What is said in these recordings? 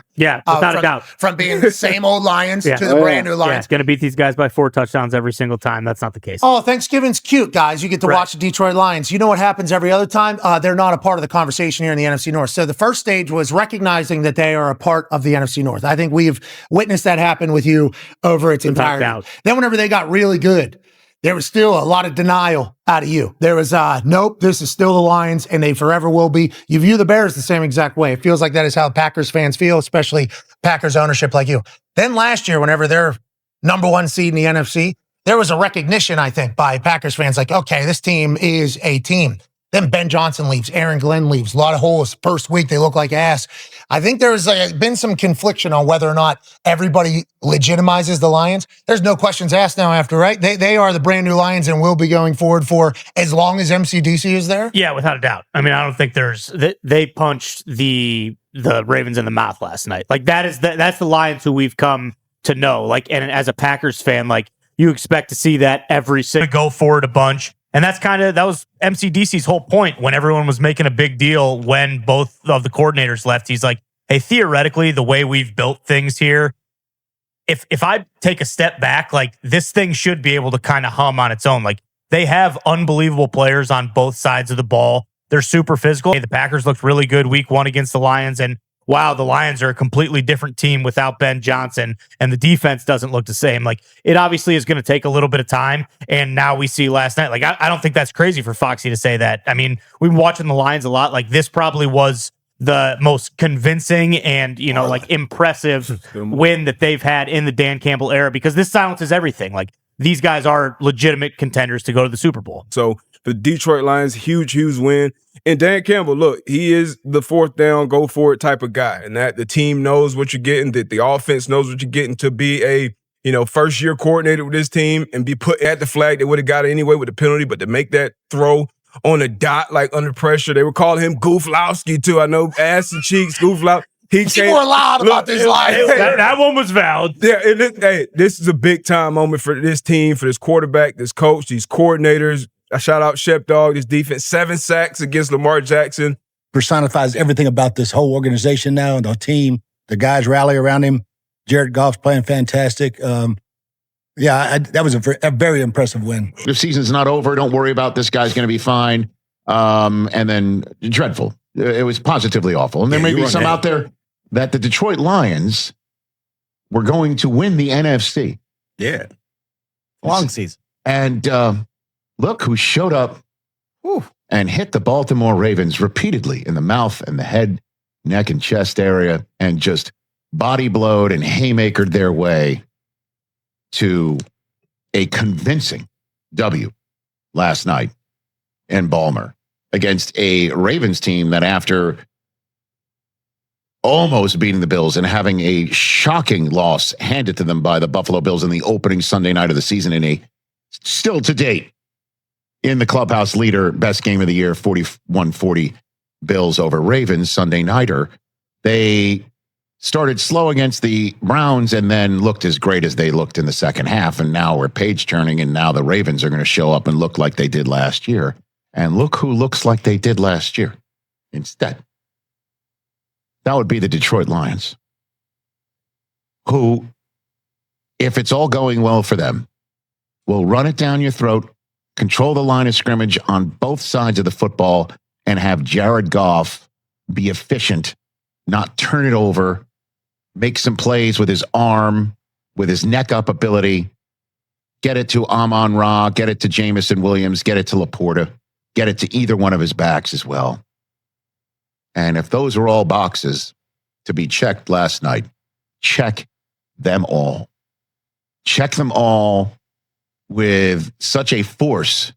back. Yeah, without a doubt. From being the same old Lions to the brand new Lions. Yeah, it's going to beat these guys by 4 touchdowns every single time. That's not the case. Oh, Thanksgiving's cute, guys. You get to watch the Detroit Lions. You know what happens every other time? They're not a part of the conversation here in the NFC North. So the first stage was recognizing that they are a part of the NFC North. I think we've witnessed that happen with you over its entirety. Then whenever they got really good, there was still a lot of denial out of you. There was, nope, this is still the Lions, and they forever will be. You view the Bears the same exact way. It feels like that is how Packers fans feel, especially Packers ownership like you. Then last year, whenever they're number 1 seed in the NFC, there was a recognition, I think, by Packers fans like, okay, this team is a team. Then Ben Johnson leaves, Aaron Glenn leaves, a lot of holes. First week, they look like ass. I think there's been some confliction on whether or not everybody legitimizes the Lions. There's no questions asked now after, right? They are the brand new Lions and will be going forward for as long as MCDC is there? Yeah, without a doubt. I mean, I don't think they punched the Ravens in the mouth last night. Like, that's the Lions who we've come to know. Like, and as a Packers fan, like, you expect to see that every single go forward a bunch. And that was MCDC's whole point when everyone was making a big deal when both of the coordinators left. He's like, hey, theoretically, the way we've built things here, if I take a step back, like, this thing should be able to kind of hum on its own. Like, they have unbelievable players on both sides of the ball. They're super physical. The Packers looked really good week 1 against the Lions, and wow, the Lions are a completely different team without Ben Johnson, and the defense doesn't look the same. Like, it obviously is going to take a little bit of time, and now we see last night. Like, I don't think that's crazy for Foxy to say that. I mean, we've been watching the Lions a lot. Like, this probably was the most convincing and, like, impressive win that they've had in the Dan Campbell era, because this silences everything. Like, these guys are legitimate contenders to go to the Super Bowl. So the Detroit Lions, huge win. And Dan Campbell, look, he is the 4th down, go for it type of guy. And that the team knows what you're getting, that the offense knows what you're getting. To be a, first-year coordinator with this team and be put at the flag, they would have got it anyway with the penalty, but to make that throw on a dot, like, under pressure, they were calling him Gooflowski too. I know, ass and cheeks, Gooflowski. People are loud about this line. That one was valid. Yeah, this is a big-time moment for this team, for this quarterback, this coach, these coordinators. I shout out Shep Dog, this defense, 7 sacks against Lamar Jackson. Personifies everything about this whole organization now and the team. The guys rally around him. Jared Goff's playing fantastic. That was a very impressive win. The season's not over. Don't worry about this guy's going to be fine. And then dreadful. It was positively awful. And there may be some out there that the Detroit Lions were going to win the NFC. Yeah. Long season. And look who showed up and hit the Baltimore Ravens repeatedly in the mouth and the head, neck, and chest area, and just body blowed and haymakered their way to a convincing W last night in Balmer against a Ravens team that, after almost beating the Bills and having a shocking loss handed to them by the Buffalo Bills in the opening Sunday night of the season, in a still to date in the clubhouse leader, best game of the year, 41-40 Bills over Ravens Sunday nighter. They started slow against the Browns and then looked as great as they looked in the second half. And now we're page turning, and now the Ravens are going to show up and look like they did last year. And look who looks like they did last year instead. That would be the Detroit Lions, who, if it's all going well for them, will run it down your throat, control the line of scrimmage on both sides of the football, and have Jared Goff be efficient, not turn it over, make some plays with his arm, with his neck up ability, get it to Amon-Ra, get it to Jamison Williams, get it to Laporta, get it to either one of his backs as well. And if those are all boxes to be checked last night, check them all. Check them all with such a force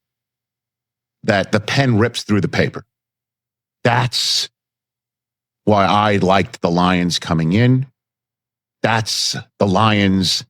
that the pen rips through the paper. That's why I liked the Lions coming in. That's the Lions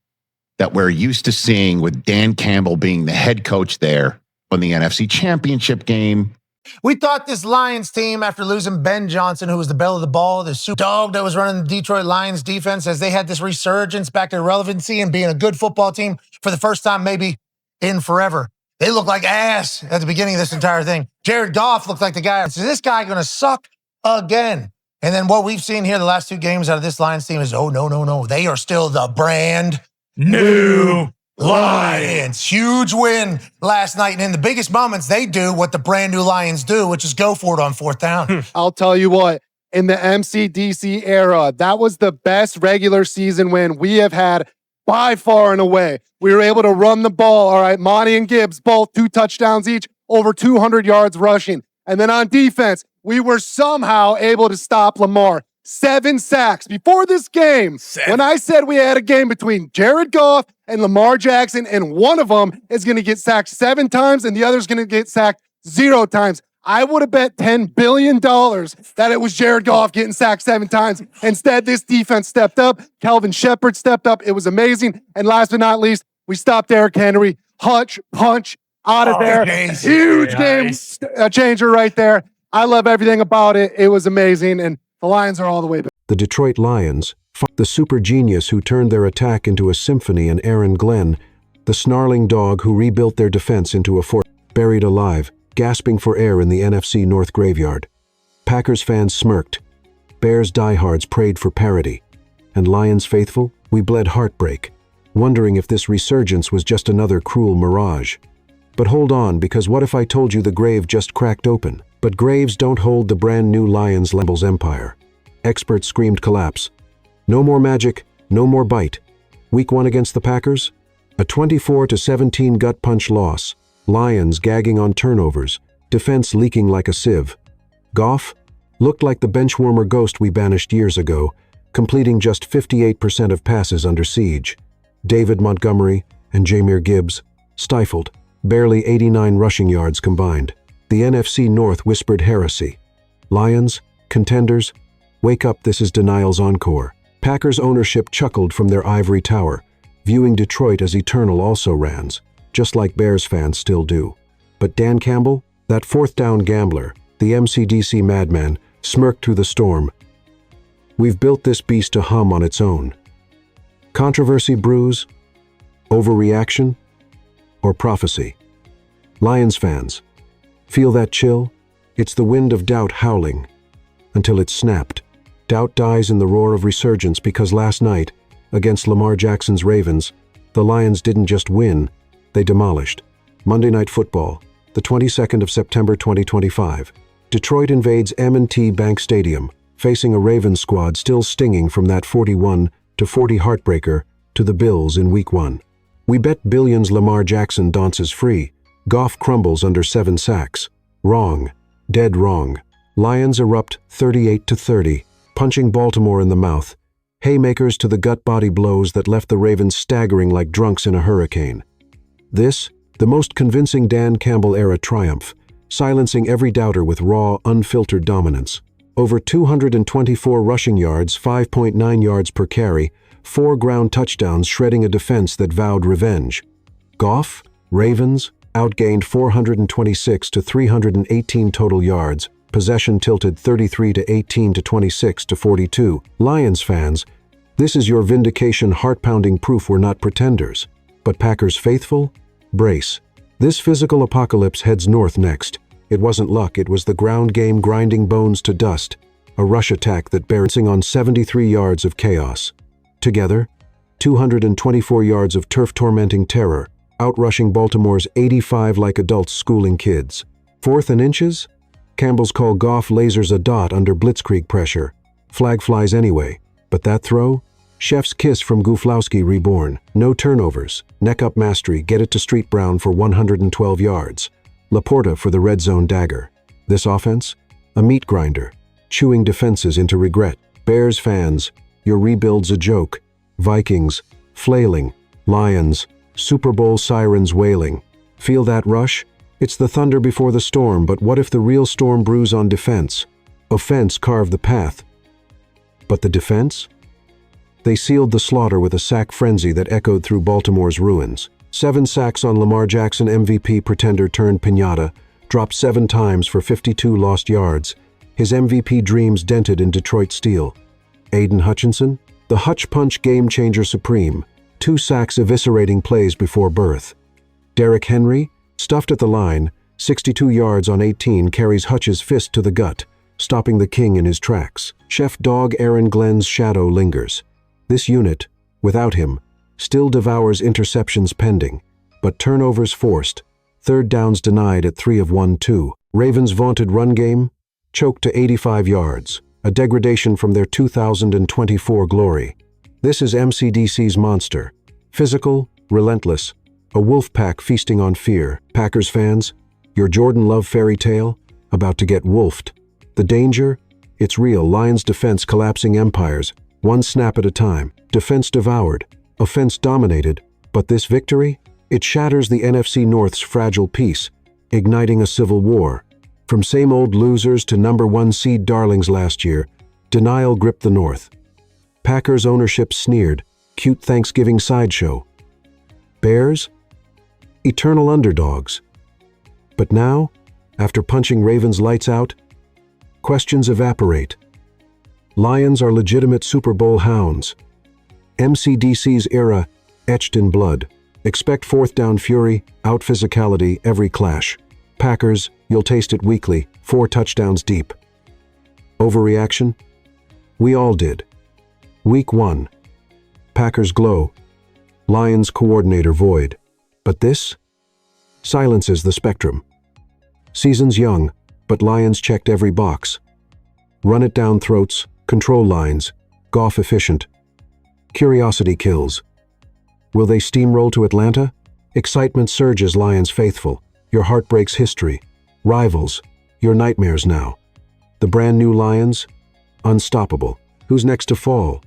that we're used to seeing, with Dan Campbell being the head coach there on the NFC Championship game. We thought this Lions team, after losing Ben Johnson, who was the belle of the ball, the super dog that was running the Detroit Lions defense, as they had this resurgence back to relevancy and being a good football team for the first time maybe in forever. They looked like ass at the beginning of this entire thing. Jared Goff looked like the guy. Is this guy going to suck again? And then what we've seen here the last 2 games out of this Lions team is, oh, no. They are still the brand New Lions. Huge win last night. And in the biggest moments, they do what the brand new Lions do, which is go for it on 4th down. I'll tell you what, in the MCDC era, that was the best regular season win we have had by far and away. We were able to run the ball. All right, Monty and Gibbs, both 2 touchdowns each, over 200 yards rushing. And then on defense, we were somehow able to stop Lamar. 7 sacks. Before this game, when I said we had a game between Jared Goff and Lamar Jackson, and one of them is going to get sacked 7 times and the other's going to get sacked 0 times, I would have bet $10 billion that it was Jared Goff getting sacked 7 times. Instead, this defense stepped up. Calvin Shepard stepped up. It was amazing. And last but not least, we stopped Derrick Henry. Hutch, punch, out of there. Huge game changer right there. I love everything about it. It was amazing. And the Lions are all the way back. The Detroit Lions, the super genius who turned their attack into a symphony, and Aaron Glenn, the snarling dog who rebuilt their defense into a fort, buried alive, gasping for air in the NFC North graveyard. Packers fans smirked. Bears diehards prayed for parity. And Lions faithful, we bled heartbreak, wondering if this resurgence was just another cruel mirage. But hold on, because what if I told you the grave just cracked open? But graves don't hold the brand new Lions Lambeau's empire. Experts screamed collapse. No more magic, no more bite. Week 1 against the Packers? A 24-17 gut punch loss. Lions gagging on turnovers. Defense leaking like a sieve. Goff looked like the benchwarmer ghost we banished years ago, completing just 58% of passes under siege. David Montgomery and Jahmyr Gibbs stifled, barely 89 rushing yards combined. The NFC North whispered heresy. Lions, contenders, wake up, this is denial's encore. Packers ownership chuckled from their ivory tower, viewing Detroit as eternal also-rans, just like Bears fans still do. But Dan Campbell, that 4th down gambler, the MCDC madman, smirked through the storm. We've built this beast to hum on its own. Controversy brews? Overreaction? Or prophecy? Lions fans, feel that chill? It's the wind of doubt howling. Until it snapped. Doubt dies in the roar of resurgence, because last night, against Lamar Jackson's Ravens, the Lions didn't just win, they demolished. Monday Night Football, the 22nd of September 2025. Detroit invades M&T Bank Stadium, facing a Ravens squad still stinging from that 41-40 heartbreaker to the Bills in Week 1. We bet billions Lamar Jackson dances free. Goff crumbles under 7 sacks. Wrong. Dead wrong. Lions erupt 38-30, punching Baltimore in the mouth. Haymakers to the gut-body blows that left the Ravens staggering like drunks in a hurricane. This, the most convincing Dan Campbell-era triumph, silencing every doubter with raw, unfiltered dominance. Over 224 rushing yards, 5.9 yards per carry, 4 ground touchdowns shredding a defense that vowed revenge. Goff, Ravens, outgained 426 to 318 total yards, possession tilted 33-18 to 26-42. Lions fans, this is your vindication, heart-pounding proof we're not pretenders. But Packers faithful? Brace. This physical apocalypse heads north next. It wasn't luck, it was the ground game grinding bones to dust. A rush attack that balancing on 73 yards of chaos. Together, 224 yards of turf-tormenting terror, outrushing Baltimore's 85 like adults schooling kids. 4th and inches? Campbell's call Goff lasers a dot under blitzkrieg pressure. Flag flies anyway. But that throw? Chef's kiss from Guflowski reborn. No turnovers. Neck-up mastery, get it to Street Brown for 112 yards. Laporta for the red zone dagger. This offense? A meat grinder, chewing defenses into regret. Bears fans, your rebuild's a joke. Vikings, flailing. Lions, Super Bowl sirens wailing. Feel that rush? It's the thunder before the storm, but what if the real storm brews on defense? Offense carved the path. But the defense? They sealed the slaughter with a sack frenzy that echoed through Baltimore's ruins. 7 sacks on Lamar Jackson, MVP pretender turned piñata, dropped 7 times for 52 lost yards. His MVP dreams dented in Detroit steel. Aiden Hutchinson? The Hutch Punch game-changer supreme. 2 sacks eviscerating plays before birth. Derrick Henry? Stuffed at the line, 62 yards on 18 carries Hutch's fist to the gut. stopping the king in his tracks. Chef Dog Aaron Glenn's shadow lingers. This unit, without him, still devours interceptions pending, but turnovers forced, third downs denied at 3 of 1-2. Ravens' vaunted run game choked to 85 yards, a degradation from their 2024 glory. This is MCDC's monster. Physical, relentless, a wolf pack feasting on fear. Packers fans, your Jordan Love fairy tale about to get wolfed. The danger? It's real. Lions defense collapsing empires, one snap at a time. Defense devoured, offense dominated, but this victory? It shatters the NFC North's fragile peace, igniting a civil war. From same old losers to number 1 seed darlings last year, denial gripped the North. Packers ownership sneered, cute Thanksgiving sideshow. Bears? Eternal underdogs. But now, after punching Ravens lights out, questions evaporate. Lions are legitimate Super Bowl hounds. MCDC's era etched in blood. Expect fourth down fury, out physicality every clash. Packers, you'll taste it weekly, 4 touchdowns deep. Overreaction? We all did. Week 1. Packers glow. Lions coordinator void. But this? Silences the spectrum. Season's young, but Lions checked every box. Run it down throats, control lines, Goff efficient. Curiosity kills. Will they steamroll to Atlanta? Excitement surges. Lions faithful. Your heart breaks history. Rivals, your nightmares now. The brand new Lions? Unstoppable. Who's next to fall?